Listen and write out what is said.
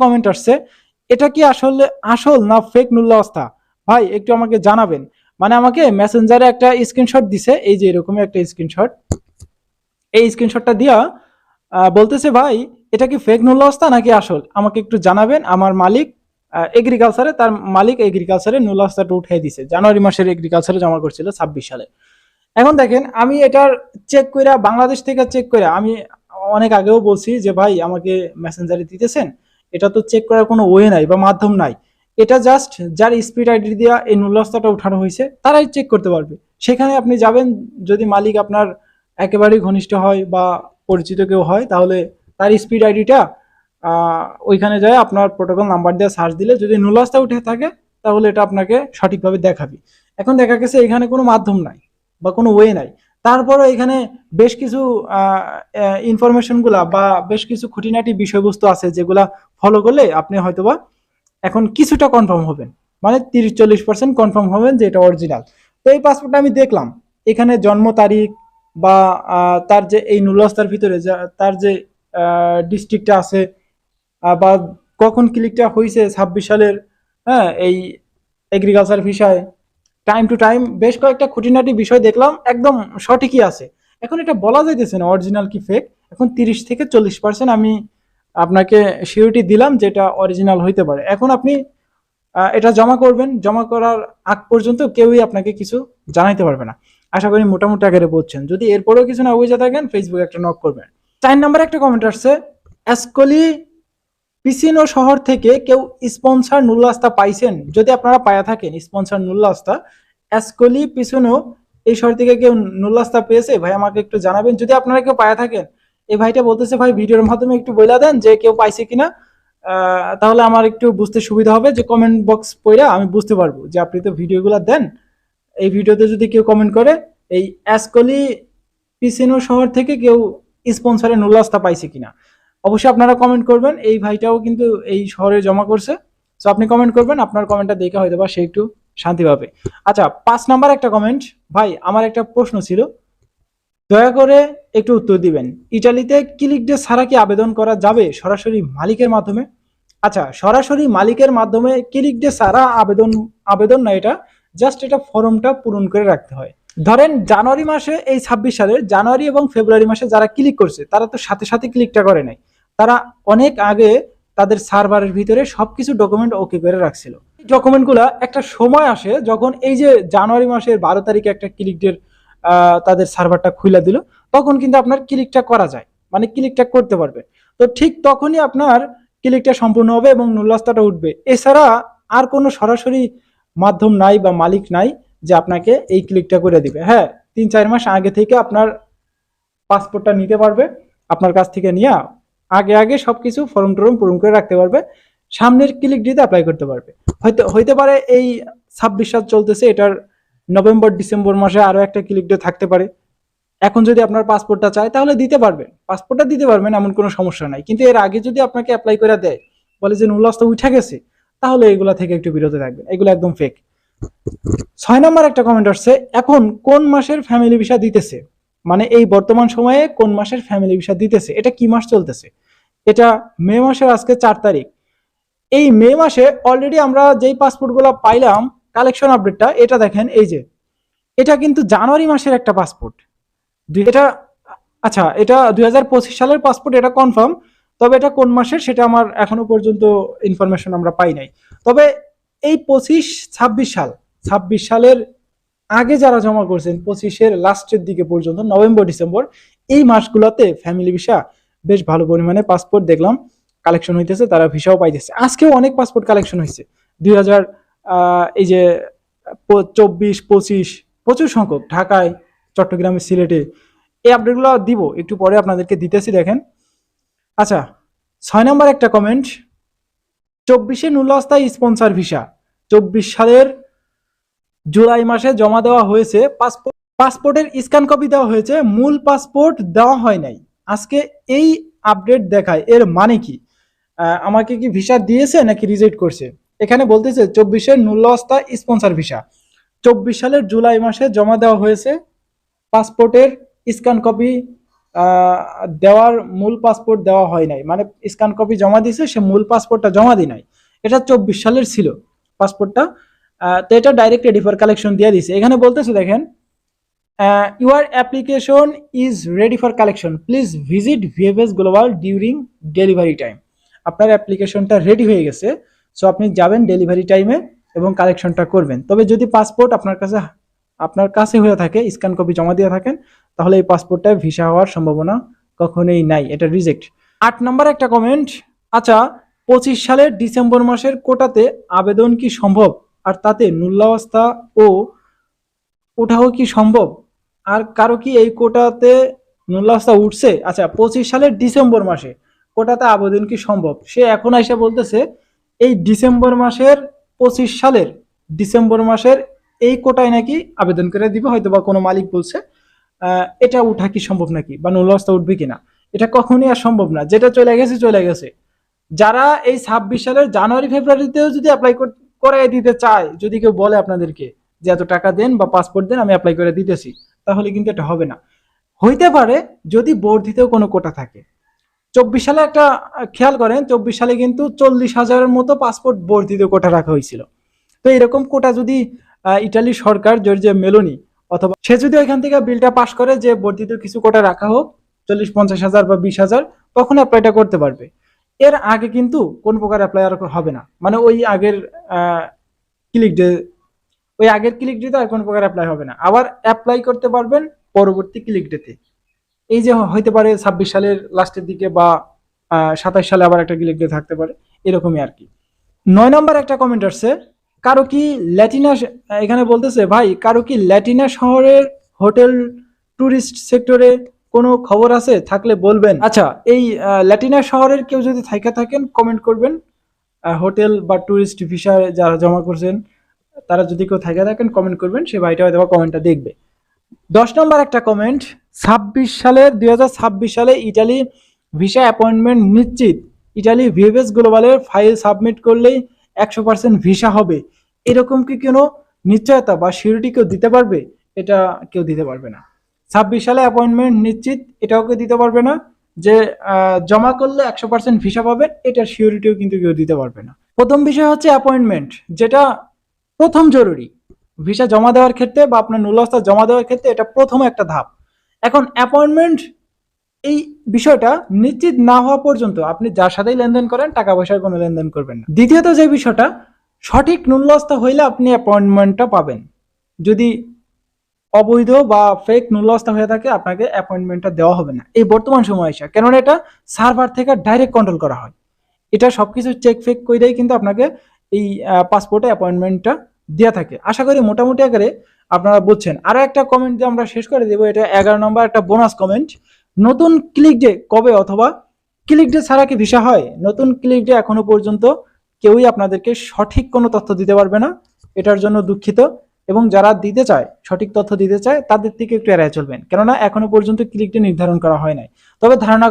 Comment আসছে, এটা কি আসলে আসল না ফেক নুল্লাস্তা? ভাই একটু আমাকে জানাবেন। মানে আমাকে মেসেঞ্জারে একটা স্ক্রিনশট দিছে, এই যে এরকম একটা স্ক্রিনশট, এই স্ক্রিনশটটা দিয়া বলতেছে ভাই এটা কি ফেক নুল্লাস্তা নাকি আসল, আমাকে একটু জানাবেন। আমার মালিক এগ্রিকালচারে, তার মালিক এগ্রিকালচারে নুল্লাস্তাটা উঠিয়ে দিছে, জানুয়ারি মাসের এগ্রিকালচারে জমা করছিল 26 সালে। এখন দেখেন আমি এটার চেক কইরা, বাংলাদেশ থেকে চেক কইরা, আমি অনেক আগেও বলছি যে ভাই আমাকে মেসেঞ্জারে দিতেছেন, এটা তো চেক করার কোনো ওয়ে নাই বা মাধ্যম নাই, এটা জাস্ট যার স্পিড আইডি দিয়া এই নুল্লাস্তাটা উঠানো হয়েছে তারাই চেক করতে পারবে। সেখানে আপনি যাবেন, যদি মালিক আপনার একেবারেই ঘনিষ্ঠ হয় বা পরিচিত কেউ হয়, তাহলে তার স্পিড আইডিটা ওইখানে যায় আপনার প্রোটোকল নাম্বার দিয়ে সার্চ দিলে যদি নুল্লাস্তা উঠে থাকে তাহলে এটা আপনাকে সঠিকভাবে দেখাবে। এখন দেখা গেছে এখানে কোনো মাধ্যম নাই বা কোনো ওয়ে নাই, তারপরও এখানে বেশ কিছু ইনফরমেশন গুলা বা বেশ কিছু খুঁটিনাটি বিষয়বস্তু আছে যেগুলা ফলো করলে আপনি হয়তোবা এখন কিছুটা কনফার্ম হবেন, মানে 30-40% কনফার্ম হবেন যে এটা অরিজিনাল। তো এই পাসপোর্টটা আমি দেখলাম, এখানে জন্ম তারিখ বা তার যে এই নুল্লাস্তার ভিতরে তার যে ডিস্ট্রিক্টটা আছে, বা কখন ক্লিকটা হয়েছে 26 সালের, হ্যাঁ এই এগ্রিকালচার ভিসায়, টাইম টু টাইম বেশ কয়েকটা খুঁটিনাটি বিষয় দেখলাম, একদম সঠিকই আছে। এখন এটা বলা যাইতেছে না অরিজিনাল কি ফেক, এখন 30-40% আমি আপনাকে সিউরিটি দিলাম যেটা অরিজিনাল হইতে পারে। এখন আপনি এটা জমা করবেন, জমা করার আগ পর্যন্ত কেউই আপনাকে কিছু জানাইতে পারবে না। আশা করি মোটামুটি আকারে বুঝছেন। যদি এরপরেও কিছু না বুঝে থাকেন ফেসবুকে একটা নক করবেন। 4 নম্বর একটা কমেন্ট আসছে, অ্যাসকলি পিসিনো শহর থেকে কেউ স্পন্সর নুল্লাস্তা পাইছেন? যদি আপনারা পায়া থাকেন স্পন্সর নুল্লাস্তা, অ্যাসকলি পিসিনো এই শহর থেকে কেউ নুল্লাস্তা পেয়েছে ভাই আমাকে একটু জানাবেন যদি আপনারা কেউ পায়া থাকেন। এই ভাইটা বলতেছে ভাই ভিডিওর মাধ্যমে একটু বলে দেন যে কেউ পাইছে কিনা, তাহলে আমার একটু বুঝতে সুবিধা হবে, যে কমেন্ট বক্স পড়া আমি বুঝতে পারবো যে আপনি তো ভিডিওগুলো দেন। এই ভিডিওতে যদি কেউ কমেন্ট করে এই অ্যাসকলি পিসিনো শহর থেকে কেউ স্পন্সরে নুল্লাস্তা পাইছে কিনা, অবশ্যই আপনারা কমেন্ট করবেন। এই ভাইটাও কিন্তু এই শহরে জমা করছে, তো আপনি কমেন্ট করবেন, আপনার কমেন্টটা দেখে হয়তো বা সে একটু শান্তি পাবে। আচ্ছা 5 নম্বর একটা কমেন্ট, ভাই আমার একটা প্রশ্ন ছিল, দয়া করে একটু উত্তর দিবেন। ইটালিতে ক্লিক ডে ছাড়া কি আবেদন করা যাবে সরাসরি মালিকের মাধ্যমে? আচ্ছা সরাসরি মালিকের মাধ্যমে ক্লিক ডে ছাড়া আবেদন, আবেদন না এটা, জাস্ট এটা ফর্মটা পূরণ করে রাখতে হয়। ধরেন জানুয়ারি মাসে, এই 26 সালের জানুয়ারি এবং ফেব্রুয়ারি মাসে যারা ক্লিক করছে তারা তো সাথে সাথে ক্লিকটা করে নাই, তারা অনেক আগে তাদের সার্ভারের ভিতরে সবকিছু ডকুমেন্ট ওকে করে রাখছিল। ডকুমেন্টগুলা একটা সময় আসে যখন এই যে জানুয়ারি মাসের 12 তারিখে একটা ক্লিক ডের তাদের সার্ভারটা খুলে দিল, তখন কিন্তু আপনার ক্লিকটা করা যায়, মানে ক্লিকটা করতে পারবে। তো ঠিক তখনই আপনার ক্লিকটা সম্পূর্ণ হবে এবং নুল্লাস্তাটা উঠবে। এছাড়া আর কোনো সরাসরি মাধ্যম নাই বা মালিক নাই যে আপনাকে এই ক্লিকটা করে দিবে। হ্যাঁ 3-4 মাস আগে থেকে আপনার পাসপোর্টটা নিতে পারবে, আপনার কাছ থেকে নিয়ে আগে আগে সবকিছু ফর্ম টর্ম পূরণ করে রাখতে পারবে, সামনের ক্লিক দিতে অ্যাপ্লাই করতে পারবে। হয়তো হইতে পারে এই 26 সাল চলতেছে, এটার নভেম্বর-ডিসেম্বর মাসে আরো একটা ক্লিক ডে থাকতে পারে। এখন যদি আপনার পাসপোর্টটা চায় তাহলে দিতে পারবেন, পাসপোর্টটা দিতে পারবেন, এমন কোনো সমস্যা নাই। কিন্তু এর আগে যদি আপনাকে অ্যাপ্লাই করে দেয়, বলে যে নুল্লাস্তা উঠে গেছে, তাহলে এগুলা থেকে একটু বিরত থাকবেন, এগুলো একদম ফেক। 6 নম্বর একটা কমেন্ট আসছে, এখন কোন মাসের ফ্যামিলি ভিসা দিতেছে, মানে এই বর্তমান সময়ে কোন মাসের ফ্যামিলি ভিসা দিতেছে, এটা কি মাস চলতেছে? এটা মে মাসের আজকে 4 তারিখ। এই মে মাসে অলরেডি আমরা যেই পাসপোর্টগুলো পাইলাম, কালেকশন আপডেটটা এটা দেখেন, এই যে এটা কিন্তু জানুয়ারি মাসের একটা পাসপোর্ট, এটা আচ্ছা এটা 2025 সালের পাসপোর্ট, এটা কনফার্ম। তবে এটা কোন মাসের সেটা আমার এখনো পর্যন্ত ইনফরমেশন আমরা পাই নাই। তবে এই 25-26 সাল, 26 সালের আগে যারা জমা করছেন 25-এর লাস্টের দিকে পর্যন্ত, নভেম্বর-ডিসেম্বর এই মাসগুলোতে ফ্যামিলি ভিসা বেশ ভালো পরিমাণে পাসপোর্ট দেখলাম কালেকশন হইতেছে, তারা ভিসাও পাইতেছে। আজকেও অনেক পাসপোর্ট কালেকশন হয়েছে 2000 এই যে 24-25 প্রচুর সংখ্যক, ঢাকায়, চট্টগ্রামে, সিলেটে। এই আপডেটগুলো দিব একটু পরে আপনাদেরকে দিতেছি, দেখেন। আচ্ছা 6 নম্বর একটা কমেন্ট, 24-এ নুল্লাস্তা স্পন্সর ভিসা 24 সালের জুলাই মাসে জমা দেওয়া হয়েছে, পাসপোর্টের স্ক্যান কপি দেওয়া হয়েছে, মূল পাসপোর্ট দেওয়া হয় নাই। আজকে এই আপডেট দেখায়, এর মানে কি? আমাকে কি ভিসা দিয়েছে নাকি রিজেক্ট করছে? এখানে বলতেছে 24-এর নুল্লাস্তা স্পন্সর ভিসা 24 সালের জুলাই মাসে জমা দেওয়া হয়েছে, পাসপোর্টের স্ক্যান কপি দেওয়ার মূল পাসপোর্ট দেওয়া হয় নাই, মানে স্ক্যান কপি জমা দিয়েছে, সে মূল পাসপোর্টটা জমা দিই নাই। এটা 24 সালের ছিল পাসপোর্টটা। তো এটা ডাইরেক্ট রেডি ফর কালেকশন দিয়ে দিছে। এখানে বলতেছে দেখেন, your application is ready for collection, please visit VFS global during delivery time. আপনার অ্যাপ্লিকেশনটা রেডি হয়ে গেছে, সো আপনি যাবেন ডেলিভারি টাইমে এবং কালেকশনটা করবেন। তবে যদি পাসপোর্ট আপনার কাছে হয়ে থাকে, স্ক্যান কপি জমা দিয়ে থাকেন, তাহলে এই পাসপোর্টটা ভিসা হওয়ার সম্ভাবনা কখনোই নাই, এটা রিজেক্ট। 8 নম্বর একটা কমেন্ট, আচ্ছা 25 সালের ডিসেম্বর মাসের কোটাতে আবেদন কি সম্ভব, আর তাতে নুল্লাওয়াস্তা ও ওঠাও কি সম্ভব, আর কারো কি এই কোটাতে নুল্লাওয়াস্তা উঠছে? আচ্ছা 25 সালের ডিসেম্বর মাসে কোটাতে আবেদন কি সম্ভব, সে এখন এসে বলতেছে এই ডিসেম্বর মাসের 25 সালের ডিসেম্বর মাসের এই কোটায় নাকি আবেদন করে দিবে, হয়তো বা কোনো মালিক বলছে এটা উঠা কি সম্ভব নাকি, বা নুল্লাওয়াস্তা উঠবে কিনা। এটা কখনই আর সম্ভব না, যেটা চলে গেছে চলে গেছে। যারা এই 26 সালের জানুয়ারি ফেব্রুয়ারিতেও যদি অ্যাপ্লাই করে দিতে চায়, যদি কেউ বলে আপনাদেরকে যে এত টাকা দেন বা পাসপোর্ট দেন, আমি অ্যাপ্লাই করে দিতেছি, তাহলে কিন্তু এটা হবে না। হইতে পারে যদি বর্ধিতেও কোনো কোটা থাকে। 24 সালে একটা খেয়াল করেন, 24 সালে কিন্তু 40,000-এর মতো পাসপোর্ট বর্ধিত কোটা রাখা হয়েছিল। তো এরকম কোটা যদি ইটালির সরকার জর্জিয়া মেলোনি অথবা সে যদি ওইখান থেকে বিলটা পাস করে যে বর্ধিত কিছু কোটা রাখা হোক 40-50,000 বা 20,000, তখন অ্যাপ্লাইটা করতে পারবে। এর আগে কিন্তু কোন প্রকার অ্যাপ্লাই আর হবে না, মানে ওই আগের ক্লিক ডে, ওই আগের ক্লিক ডেতে আর কোনো প্রকার অ্যাপ্লাই হবে না। আবার অ্যাপ্লাই করতে পারবেন পরবর্তী ক্লিক ডেতে, এই যে হইতে পারে 26 সালের লাস্টের দিকে বা 27 সালে আবার একটা ক্লিক ডে থাকতে পারে, এরকমই আর কি। 9 নম্বর একটা কমেন্ট আসছে, কারো কি ল্যাটিনা, এখানে বলতেছে ভাই কারো কি ল্যাটিনা শহরের হোটেল ট্যুরিস্ট সেক্টরে কোনো খবর আছে, থাকলে বলবেন। আচ্ছা এই ল্যাটিনা শহরের কেউ যদি থাকেন কমেন্ট করবেন, হোটেল বা ট্যুরিস্ট ভিসা যারা জমা করছেন তারা যদি কেউ থাকেন কমেন্ট করবেন, সে ভাইটা হয়তো কমেন্টটা দেখবে। 10 নম্বর একটা কমেন্ট, 2026 সালে ইটালি ভিসা অ্যাপয়েন্টমেন্ট নিশ্চিত, ইটালি ভিএফএস গ্লোবালের ফাইল সাবমিট করলেই 100% ভিসা হবে, এরকম কি কোনো নিশ্চয়তা বা সিউরিটি কেউ দিতে পারবে? এটা কেউ দিতে পারবে না। 26 সালে অ্যাপয়েন্টমেন্ট নিশ্চিত, এটাও কেউ দিতে পারবে না। যে জমা করলে 100% ভিসা পাবেন, এটার সিউরিটিও কিন্তু কেউ দিতে পারবে না। প্রথম বিষয় হচ্ছে অ্যাপয়েন্টমেন্ট, যেটা প্রথম জরুরি ভিসা জমা দেওয়ার ক্ষেত্রে বা আপনার নুল্লাওয়াস্তা জমা দেওয়ার ক্ষেত্রে, এটা প্রথম একটা ধাপ। এখন অ্যাপয়েন্টমেন্ট এই বিষয়টা নিশ্চিত না হওয়া পর্যন্ত আপনি যার সাথেই লেনদেন করেন টাকা পয়সার কোনো লেনদেন করবেন না। দ্বিতীয়ত যে বিষয়টা, সঠিক নুল্লাওয়াস্তা হইলে আপনি অ্যাপয়েন্টমেন্টটা পাবেন। যদি অবৈধ বা ফেক নুল্লাওয়াস্তা হয়ে থাকে, আপনাকে অ্যাপয়েন্টমেন্টটা দেওয়া হবে না এই বর্তমান সময়ে এসে, কেননা এটা সার্ভার থেকে ডাইরেক্ট কন্ট্রোল করা হয়। এটা সবকিছু চেক ফেক করেই কিন্তু আপনাকে এই পাসপোর্টে অ্যাপয়েন্টমেন্টটা দেওয়া থাকে। আশা করি মোটামুটি আকারে আপনারা বুঝছেন। আরো একটা কমেন্ট দিয়ে আমরা শেষ করে দেবো, এটা 11 নম্বর একটা বোনাস কমেন্ট, নতুন ক্লিক ডে কবে অথবা ক্লিক ডে ছাড়া কি ভিসা হয়? নতুন ক্লিক ডে এখনো পর্যন্ত কেউই আপনাদেরকে সঠিক কোনো তথ্য দিতে পারবে না, এটার জন্য দুঃখিত। এবং যারা দিতে চায়, সঠিক তথ্য দিতে চায়, তাদের থেকে একটু এড়ায় চলবেন, কেননা এখনো পর্যন্ত ক্লিক ডে নির্ধারণ করা হয় নাই। তবে ধারণা